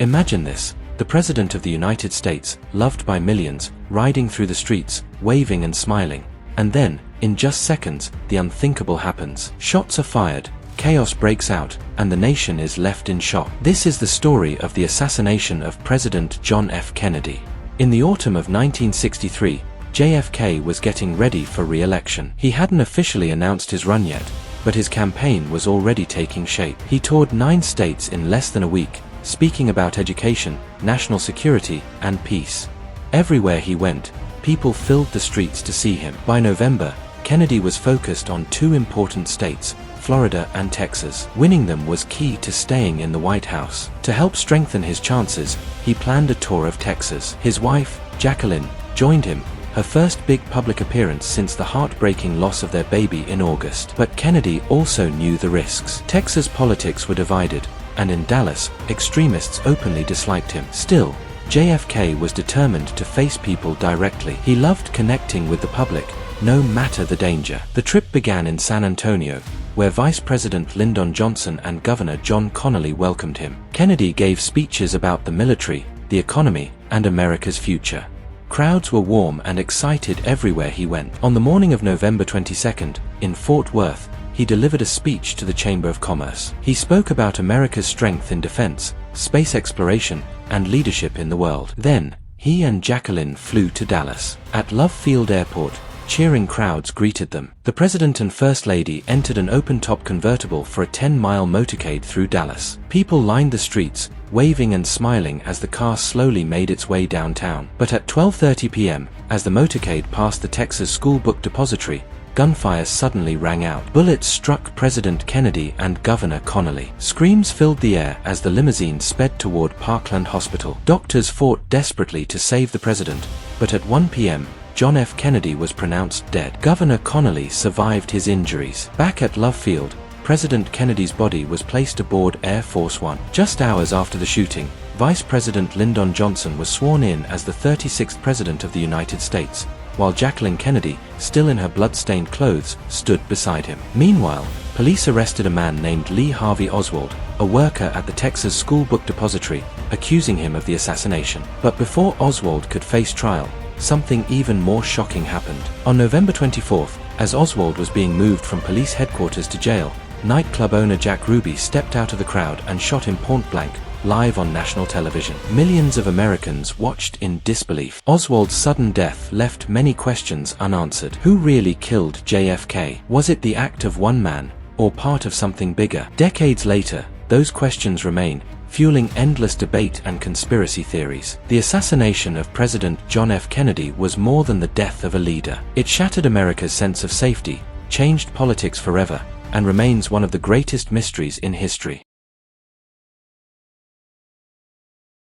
Imagine this. The President of the United States, loved by millions, riding through the streets, waving and smiling. And then, in just seconds, the unthinkable happens. Shots are fired, chaos breaks out, and the nation is left in shock. This is the story of the assassination of President John F. Kennedy. In the autumn of 1963, JFK was getting ready for re-election. He hadn't officially announced his run yet, but his campaign was already taking shape. He toured 9 states in less than a week, speaking about education, national security, and peace. Everywhere he went, people filled the streets to see him. By November, Kennedy was focused on 2 important states, Florida and Texas. Winning them was key to staying in the White House. To help strengthen his chances, he planned a tour of Texas. His wife, Jacqueline, joined him, her first big public appearance since the heartbreaking loss of their baby in August. But Kennedy also knew the risks. Texas politics were divided, and in Dallas, extremists openly disliked him. Still, JFK was determined to face people directly. He loved connecting with the public, no matter the danger. The trip began in San Antonio, where Vice President Lyndon Johnson and Governor John Connally welcomed him. Kennedy gave speeches about the military, the economy, and America's future. Crowds were warm and excited everywhere he went. On the morning of November 22nd, in Fort Worth, he delivered a speech to the Chamber of Commerce. He spoke about America's strength in defense, space exploration, and leadership in the world. Then, he and Jacqueline flew to Dallas. At Love Field Airport, cheering crowds greeted them. The President and First Lady entered an open-top convertible for a 10-mile motorcade through Dallas. People lined the streets, waving and smiling as the car slowly made its way downtown. But at 12:30 p.m., as the motorcade passed the Texas School Book Depository, gunfire suddenly rang out. Bullets struck President Kennedy and Governor Connally. Screams filled the air as the limousine sped toward Parkland Hospital. Doctors fought desperately to save the president, but at 1 p.m., John F. Kennedy was pronounced dead. Governor Connally survived his injuries. Back at Love Field, President Kennedy's body was placed aboard Air Force One. Just hours after the shooting, Vice President Lyndon Johnson was sworn in as the 36th President of the United States, while Jacqueline Kennedy, still in her blood-stained clothes, stood beside him. Meanwhile, police arrested a man named Lee Harvey Oswald, a worker at the Texas School Book Depository, accusing him of the assassination. But before Oswald could face trial, something even more shocking happened. On November 24th, as Oswald was being moved from police headquarters to jail, nightclub owner Jack Ruby stepped out of the crowd and shot him point blank, live on national television. Millions of Americans watched in disbelief. Oswald's sudden death left many questions unanswered. Who really killed JFK? Was it the act of one man, or part of something bigger? Decades later, those questions remain, fueling endless debate and conspiracy theories. The assassination of President John F. Kennedy was more than the death of a leader. It shattered America's sense of safety, changed politics forever, and remains one of the greatest mysteries in history.